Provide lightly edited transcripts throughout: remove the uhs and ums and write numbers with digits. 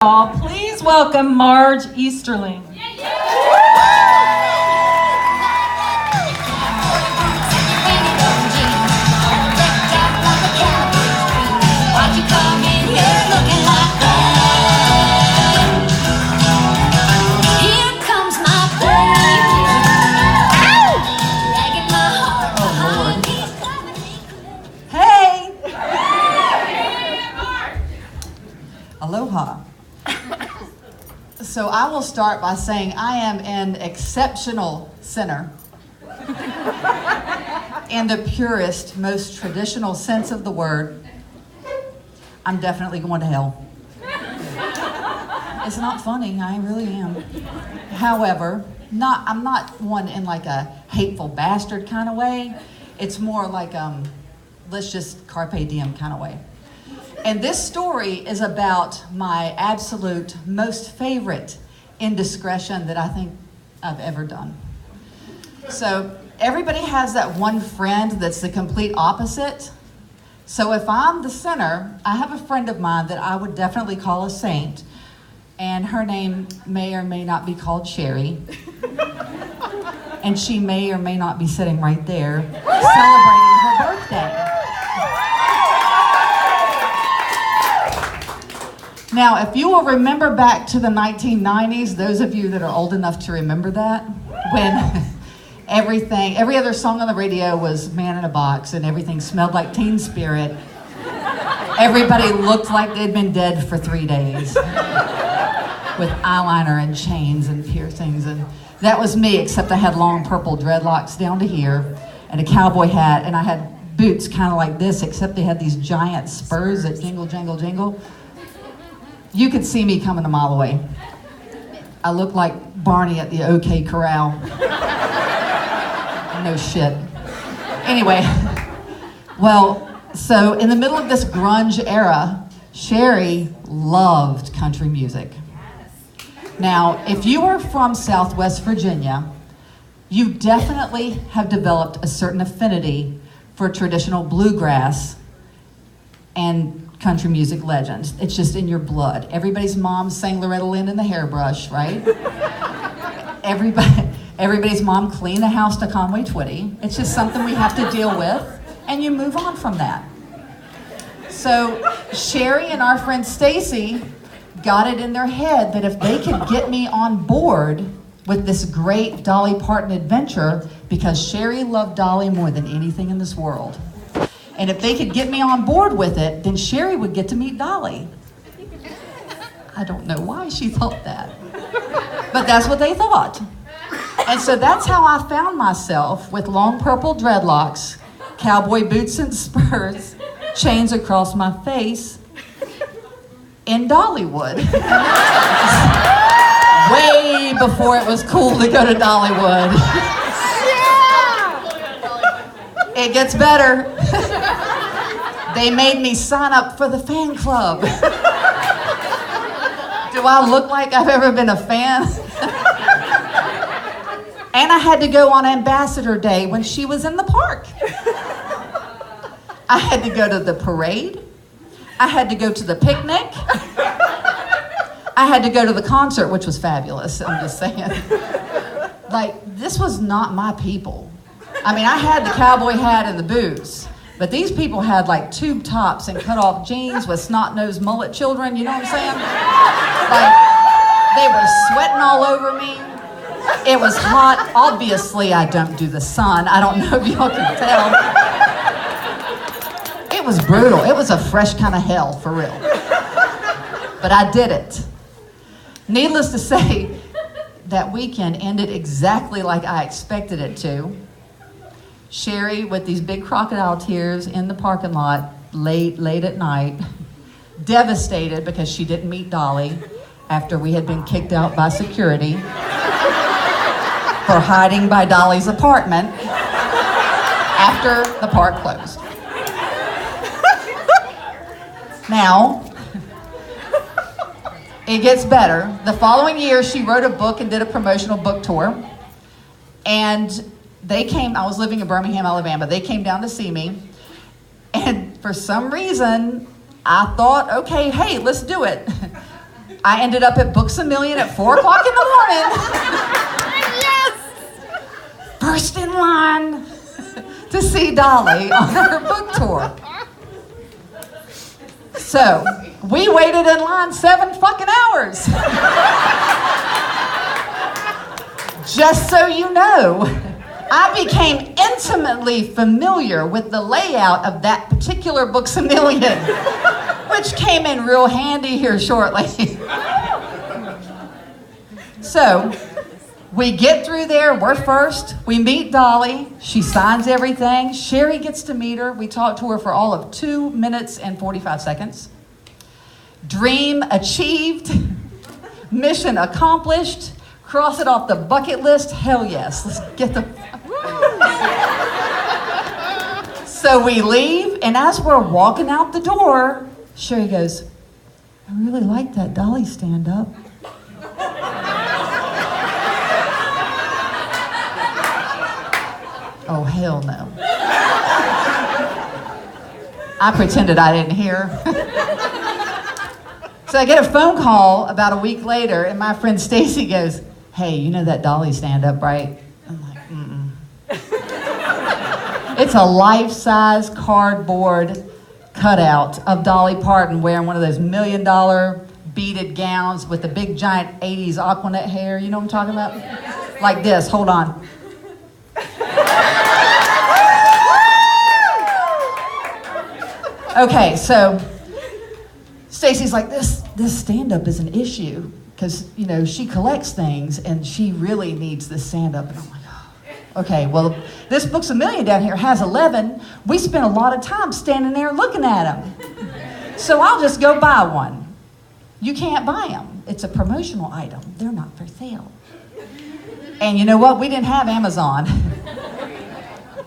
Please welcome Marge Easterling. Aloha. So I will start by saying I am an exceptional sinner in the purest, most traditional sense of the word. I'm definitely going to hell. It's not funny, I really am. However, I'm not one in like a hateful bastard kind of way. It's more like let's just carpe diem kind of way. And this story is about my absolute most favorite indiscretion that I think I've ever done. So everybody has that one friend that's the complete opposite. So if I'm the sinner, I have a friend of mine that I would definitely call a saint, and her name may or may not be called Sherry. And she may or may not be sitting right there celebrating her birthday. Now, if you will remember back to the 1990s, those of you that are old enough to remember that, when every other song on the radio was Man in a Box and everything smelled like Teen Spirit, everybody looked like they'd been dead for 3 days with eyeliner and chains and piercings. And that was me, except I had long purple dreadlocks down to here and a cowboy hat, and I had boots kind of like this, except they had these giant spurs that jingle, jingle, jingle. You could see me coming a mile away. I looked like Barney at the OK Corral. No shit. Anyway, well, so in the middle of this grunge era, Sherry loved country music. Now, if you are from Southwest Virginia, you definitely have developed a certain affinity for traditional bluegrass and country music legends. It's just in your blood. Everybody's mom sang Loretta Lynn in the hairbrush, right? Everybody's mom cleaned the house to Conway Twitty. It's just something we have to deal with, and you move on from that. So Sherry and our friend Stacy got it in their head that if they could get me on board with this great Dolly Parton adventure, because Sherry loved Dolly more than anything in this world, and if they could get me on board with it, then Sherry would get to meet Dolly. I don't know why she thought that, but that's what they thought. And so that's how I found myself with long purple dreadlocks, cowboy boots and spurs, chains across my face, in Dollywood. Way before it was cool to go to Dollywood. It gets better. They made me sign up for the fan club. Do I look like I've ever been a fan? And I had to go on Ambassador Day when she was in the park. I had to go to the parade. I had to go to the picnic. I had to go to the concert, which was fabulous, I'm just saying. Like, this was not my people. I mean, I had the cowboy hat and the boots, but these people had like tube tops and cut off jeans with snot-nosed mullet children, you know what I'm saying? Like, they were sweating all over me. It was hot. Obviously, I don't do the sun. I don't know if y'all can tell. It was brutal. It was a fresh kind of hell, for real. But I did it. Needless to say, that weekend ended exactly like I expected it to. Sherry with these big crocodile tears in the parking lot late at night, devastated because she didn't meet Dolly after we had been kicked out by security for hiding by Dolly's apartment after the park closed. Now, it gets better. The following year, she wrote a book and did a promotional book tour. And they came, I was living in Birmingham, Alabama. They came down to see me. And for some reason, I thought, okay, hey, let's do it. I ended up at Books A Million at 4 o'clock in the morning. Yes! First in line to see Dolly on her book tour. So, we waited in line 7 fucking hours. Just so you know, I became intimately familiar with the layout of that particular Books A Million, which came in real handy here shortly. So, we get through there, we're first, we meet Dolly, she signs everything, Sherry gets to meet her, we talk to her for all of 2 minutes and 45 seconds. Dream achieved, mission accomplished, cross it off the bucket list, hell yes, let's get the... So we leave, and as we're walking out the door, Sherry goes, I really like that Dolly stand-up. Oh, hell no. I pretended I didn't hear. So I get a phone call about a week later, and my friend Stacy goes, hey, you know that Dolly stand-up, right? I'm like, mm-mm. It's a life-size cardboard cutout of Dolly Parton wearing one of those $1 million beaded gowns with the big giant 80s Aquanet hair. You know what I'm talking about? Like this, hold on. Okay, so Stacy's like, this stand-up is an issue because, you know, she collects things and she really needs this stand-up. And I'm like, oh. Okay, well, this Books A Million down here has 11. We spent a lot of time standing there looking at them. So I'll just go buy one. You can't buy them. It's a promotional item. They're not for sale. And you know what? We didn't have Amazon.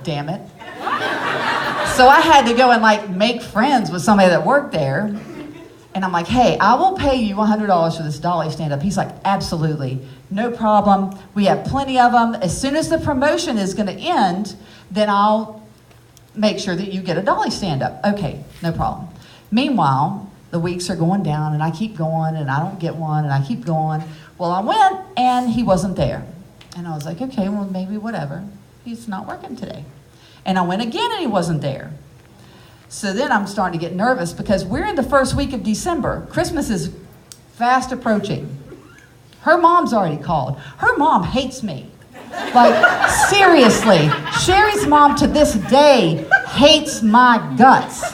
Damn it. So I had to go and like make friends with somebody that worked there. And I'm like, hey, I will pay you $100 for this Dolly stand-up. He's like, absolutely, no problem. We have plenty of them. As soon as the promotion is gonna end, then I'll make sure that you get a Dolly stand-up. Okay, no problem. Meanwhile, the weeks are going down and I keep going and I don't get one and I keep going. Well, I went and he wasn't there. And I was like, okay, well, maybe whatever. He's not working today. And I went again and he wasn't there. So then I'm starting to get nervous because we're in the first week of December. Christmas is fast approaching. Her mom's already called. Her mom hates me. Like, seriously, Sherry's mom to this day hates my guts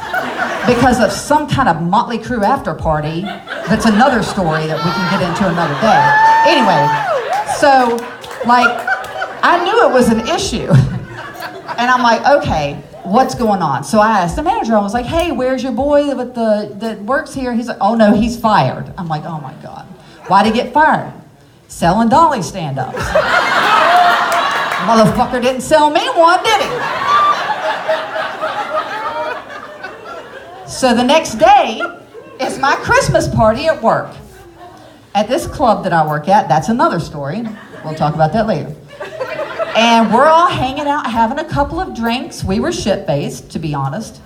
because of some kind of Motley Crue after party. That's another story that we can get into another day. Anyway, so, like, I knew it was an issue. And I'm like, okay, what's going on? So I asked the manager, I was like, hey, where's your boy that works here? He's like, oh no, he's fired. I'm like, oh my God. Why'd he get fired? Selling Dolly stand-ups. Motherfucker didn't sell me one, did he? So the next day is my Christmas party at work. At this club that I work at, that's another story. We'll talk about that later. And we're all hanging out, having a couple of drinks. We were shit-faced, to be honest.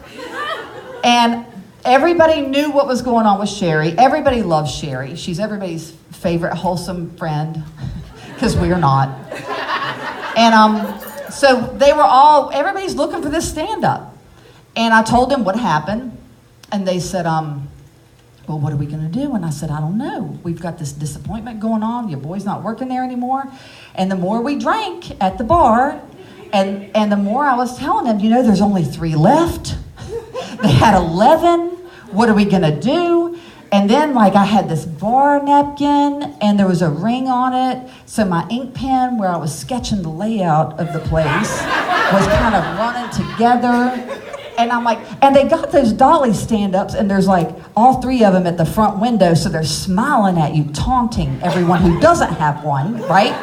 And everybody knew what was going on with Sherry. Everybody loves Sherry. She's everybody's favorite wholesome friend, because we're not. And so they were all, everybody's looking for this stand-up. And I told them what happened. And they said, well, what are we gonna do? And I said, I don't know. We've got this disappointment going on. Your boy's not working there anymore. And the more we drank at the bar, and the more I was telling them, you know, there's only 3 left. They had 11. What are we gonna do? And then, like, I had this bar napkin, and there was a ring on it. So my ink pen, where I was sketching the layout of the place, was kind of running together. And I'm like, and they got those Dolly stand-ups, and there's like all 3 of them at the front window, so they're smiling at you, taunting everyone who doesn't have one, right?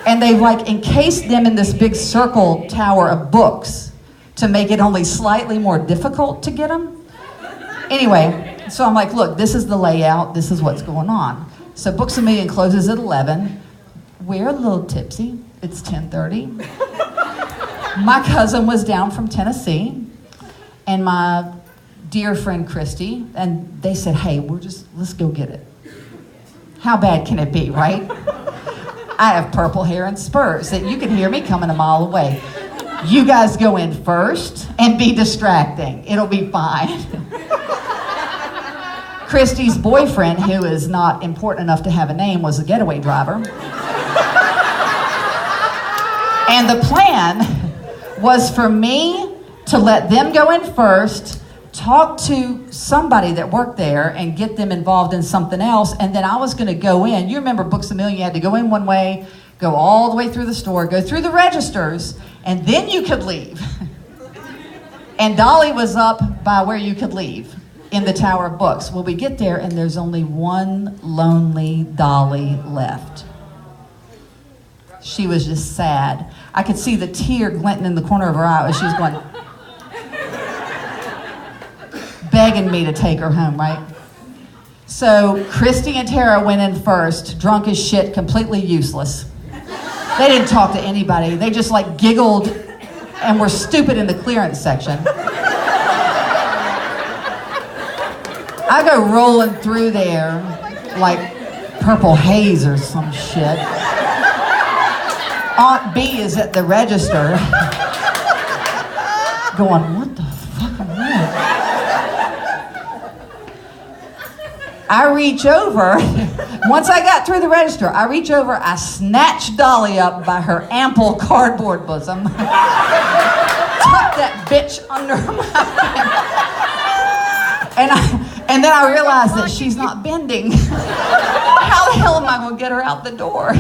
And they've like encased them in this big circle tower of books to make it only slightly more difficult to get them. Anyway, so I'm like, look, this is the layout, this is what's going on. So Books A Million closes at 11. We're a little tipsy. It's 10:30. My cousin was down from Tennessee, and my dear friend Christy, and they said, hey, let's go get it. How bad can it be, right? I have purple hair and spurs that you can hear me coming a mile away. You guys go in first and be distracting. It'll be fine. Christy's boyfriend, who is not important enough to have a name, was a getaway driver. And the plan was for me to let them go in first, talk to somebody that worked there and get them involved in something else, and then I was going to go in. You remember Books A Million, you had to go in one way, go all the way through the store, go through the registers, and then you could leave. And Dolly was up by where you could leave, in the Tower of Books. Well, we get there and there's only one lonely Dolly left. She was just sad. I could see the tear glinting in the corner of her eye as she was going, begging me to take her home, right? So Christy and Tara went in first, drunk as shit, completely useless. They didn't talk to anybody. They just like giggled and were stupid in the clearance section. I go rolling through there like purple haze or some shit. Aunt B is at the register going, what the fuck am I? I reach over, once I got through the register, I reach over, I snatch Dolly up by her ample cardboard bosom, tuck that bitch under my and then I realized that she's not bending. How the hell am I gonna get her out the door?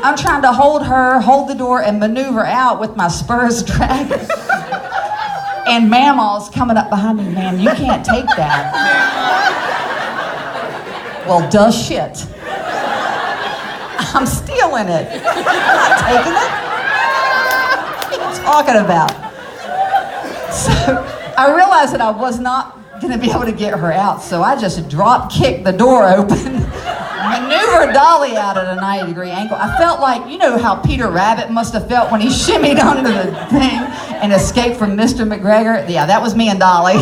I'm trying to hold her, hold the door, and maneuver out with my spurs dragging. And Mamaw's coming up behind me, ma'am, you can't take that. Well, duh shit. I'm stealing it. I'm not taking it. What are you talking about? So I realized that I was not going to be able to get her out, so I just drop kicked the door open, maneuvered Dolly out at a 90-degree angle. I felt like, you know how Peter Rabbit must have felt when he shimmied under the thing and escaped from Mr. McGregor? Yeah, that was me and Dolly.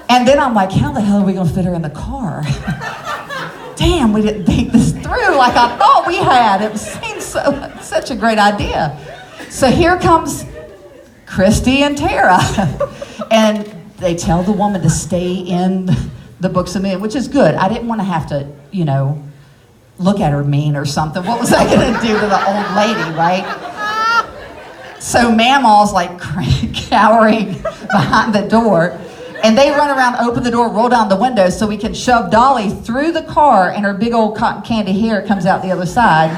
And then I'm like, how the hell are we going to fit her in the car? Damn, we didn't think this through like I thought we had. It seemed such a great idea. So here comes Christy and Tara. And they tell the woman to stay in the Books A Million, which is good. I didn't want to have to, you know, look at her mean or something. What was I going to do to the old lady, right? So Mamaw's like cowering behind the door. And they run around, open the door, roll down the window so we can shove Dolly through the car and her big old cotton candy hair comes out the other side.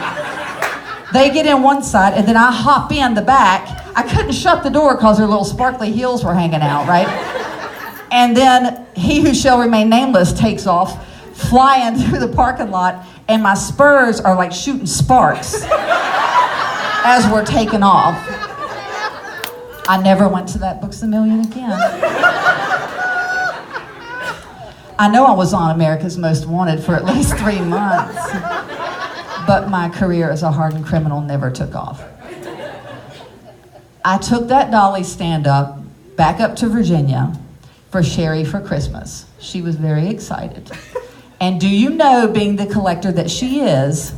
They get in one side and then I hop in the back. I couldn't shut the door because her little sparkly heels were hanging out, right? And then He Who Shall Remain Nameless takes off, flying through the parking lot, and my spurs are like shooting sparks as we're taking off. I never went to that Books A Million again. I know I was on America's Most Wanted for at least 3 months, but my career as a hardened criminal never took off. I took that Dolly stand-up back up to Virginia for Sherry for Christmas. She was very excited. And do you know, being the collector that she is,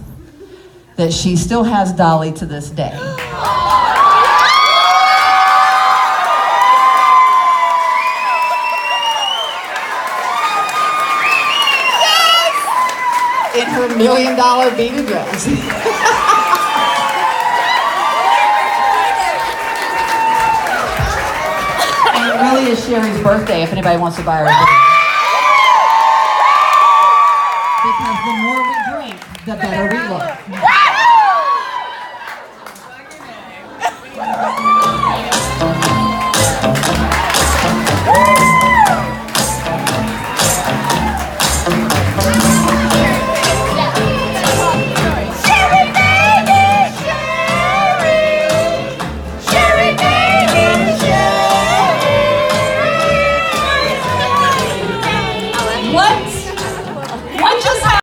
that she still has Dolly to this day? In her $1 million beaded dress. And it really is Sherry's birthday if anybody wants to buy her a drink. Because the more we drink, the better we look.